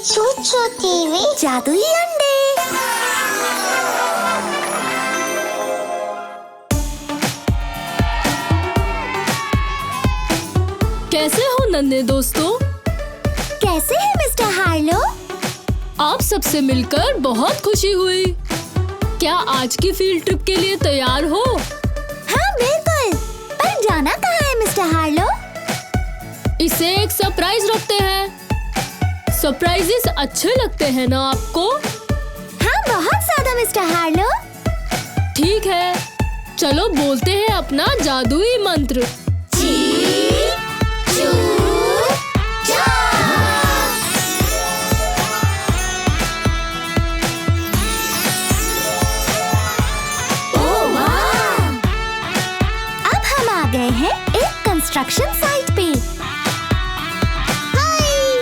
चूचू TV जादुई अंडे। कैसे हो नन्हे दोस्तों? कैसे हैं मिस्टर हार्लो? आप सबसे मिलकर बहुत खुशी हुई। क्या आज की फील्ड ट्रिप के लिए तैयार हो? हाँ बिल्कुल। पर जाना कहाँ है मिस्टर हार्लो? इसे एक सरप्राइज रखते हैं। सरप्राइजेस अच्छे लगते हैं ना आपको? हाँ बहुत ज्यादा मिस्टर हार्लो। ठीक है, चलो बोलते हैं अपना जादुई मंत्र। गए हैं एक कंस्ट्रक्शन साइट पे। हाय!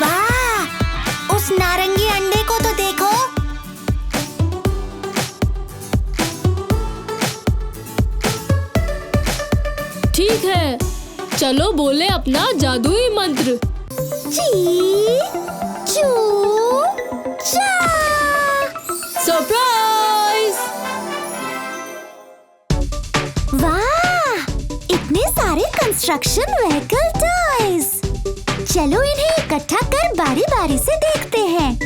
वाह! उस नारंगी अंडे को तो देखो। ठीक है, चलो बोले अपना जादुई मंत्र। ची, चू, चा। सरप्राइज! वाह! इतने सारे कंस्ट्रक्शन व्हीकल टॉयज। चलो इन्हें इकट्ठा कर बारी-बारी से देखते हैं।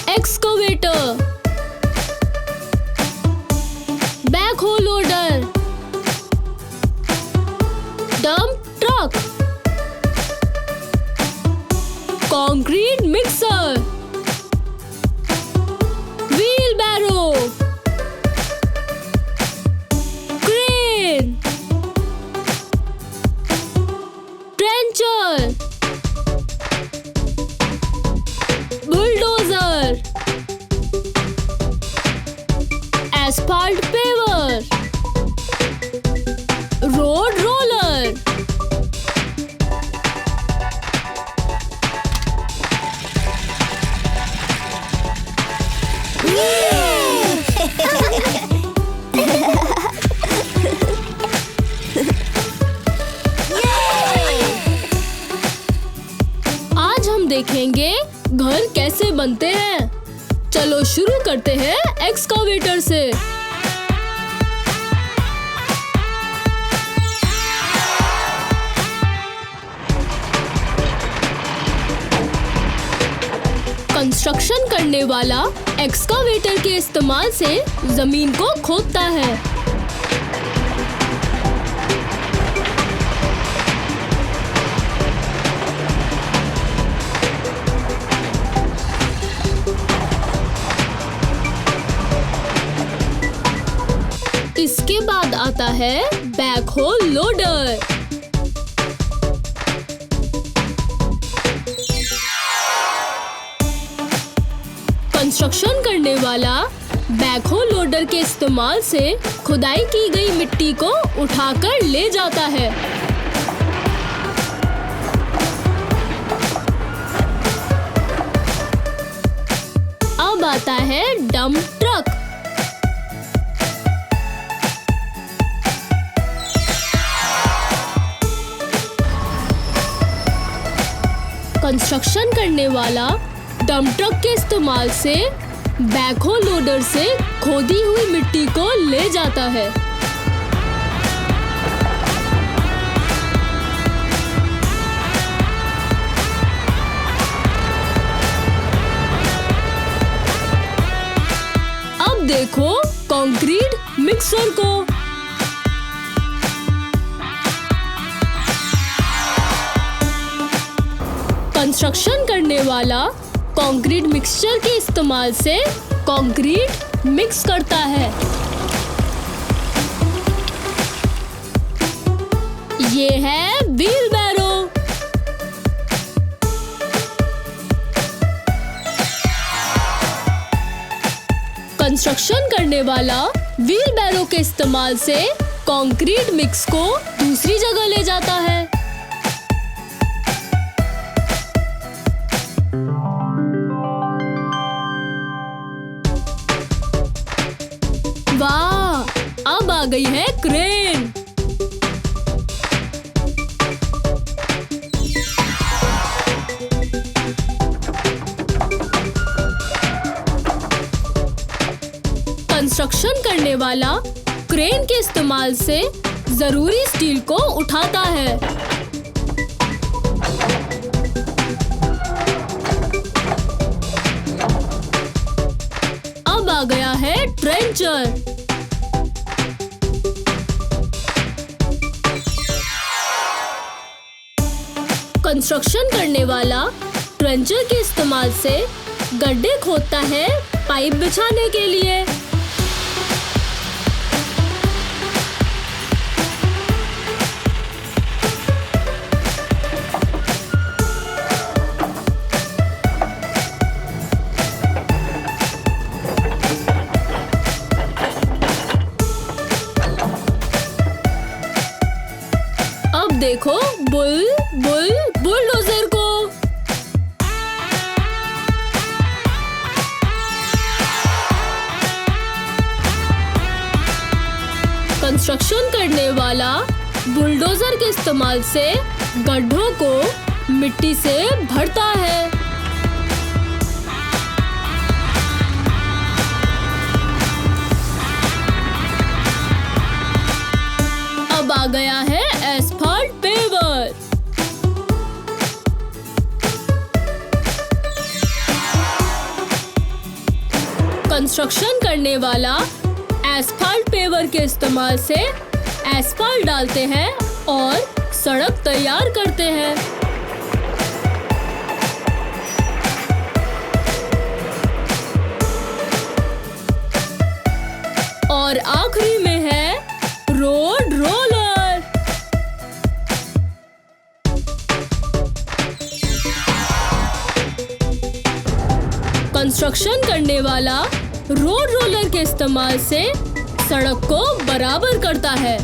Excavator, backhoe loader, dump truck, concrete mixer, wheelbarrow, crane, trencher, bulldozer, asphalt paver, road roller, आज हम देखेंगे घर कैसे बनते हैं। चलो शुरू करते हैं एक्सकावेटर से। कंस्ट्रक्शन करने वाला एक्सकावेटर के इस्तेमाल से जमीन को खोदता है। इसके बाद आता है बैकहो लोडर। कंस्ट्रक्शन करने वाला बैकहो लोडर के इस्तेमाल से खुदाई की गई मिट्टी को उठाकर ले जाता है। अब आता है डंप ट्रक। कंस्ट्रक्शन करने वाला डंप ट्रक के इस्तेमाल से बैकहो लोडर से खोदी हुई मिट्टी को ले जाता है। अब देखो कंक्रीट मिक्सर को। कंस्ट्रक्शन करने वाला कंक्रीट मिक्सचर के इस्तेमाल से कंक्रीट मिक्स करता है। ये है व्हील बैरो। कंस्ट्रक्शन करने वाला व्हील बैरो के इस्तेमाल से कंक्रीट मिक्स को दूसरी जगह ले जाता है। वाह, अब आ गई है क्रेन। कंस्ट्रक्शन करने वाला क्रेन के इस्तेमाल से जरूरी स्टील को उठाता है। अब आ गया है ट्रेंचर। कंस्ट्रक्शन करने वाला ट्रेंचर के इस्तेमाल से गड्ढे खोदता है पाइप बिछाने के लिए। अब देखो बुलडोजर को। कंस्ट्रक्शन करने वाला बुलडोजर के इस्तेमाल से गड्ढों को मिट्टी से भरता है। अब आ गया है एस्फाल्ट पेवर। कंस्ट्रक्शन करने वाला एस्फाल्ट पेवर के इस्तेमाल से एस्फाल्ट डालते हैं और सड़क तैयार करते हैं। और आखिरी में है रोड रोलर। कंस्ट्रक्शन करने वाला रोड रोलर के इस्तेमाल से सड़क को बराबर करता है।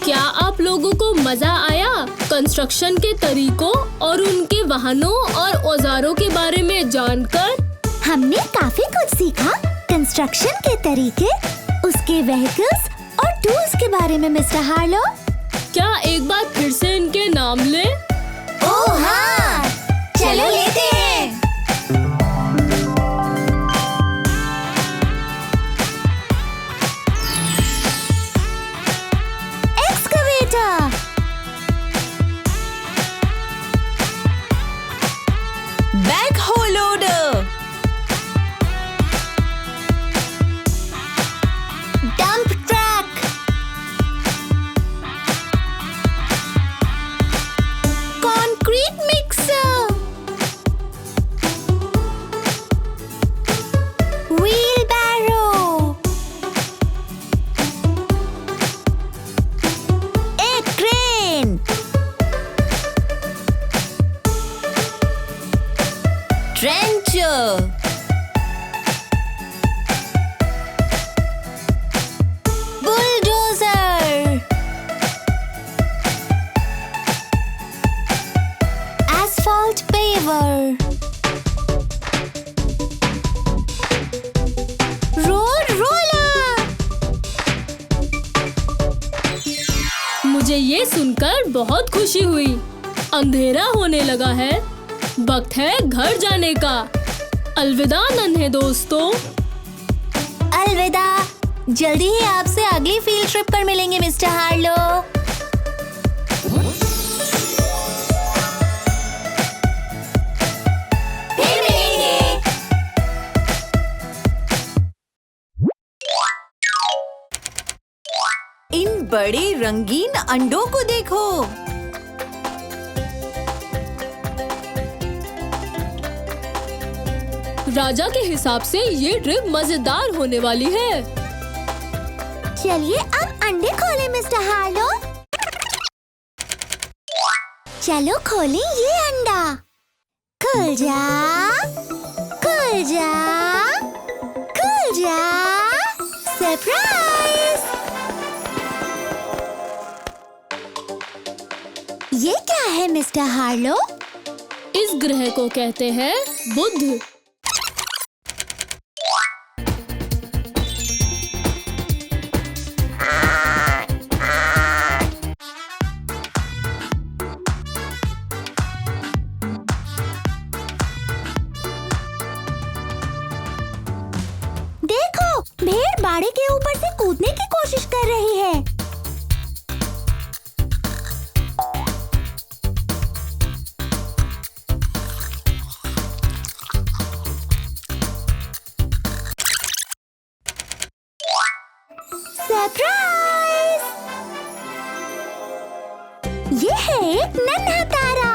क्या आप लोगों को मजा आया कंस्ट्रक्शन के तरीकों और उनके वाहनों और औजारों के बारे में जानकर? हमने काफी कुछ सीखा कंस्ट्रक्शन के तरीके, उसके व्हीकल्स और टूल्स के बारे में मिस्टर हार्लो। क्या एक बार फिर से इनके नाम ले? ओह हाँ, चलो लेते हैं। Excavator, backhoe loader, dump truck, concrete mixer, wheelbarrow, एक crane, trencher, bulldozer, asphalt paver, road roller. मुझे ये सुनकर बहुत खुशी हुई। अंधेरा होने लगा है, वक्त है घर जाने का। अलविदा नन्हे दोस्तों। अलविदा, जल्दी ही आपसे अगली फील्ड ट्रिप पर मिलेंगे मिस्टर हार्लो। फिर मिलेंगे। इन बड़े रंगीन अंडों को देखो। राजा के हिसाब से ये ट्रिप मजेदार होने वाली है। चलिए अब अंडे खोलें मिस्टर हार्लो। चलो खोलें ये अंडा। खुल जा, खुल जा, खुल जा। सरप्राइज! ये क्या है मिस्टर हार्लो? इस ग्रह को कहते हैं बुध। देखो, भेड़ बाड़े के ऊपर से कूदने की कोशिश कर रही है। सरप्राइज! ये है एक नन्हा तारा।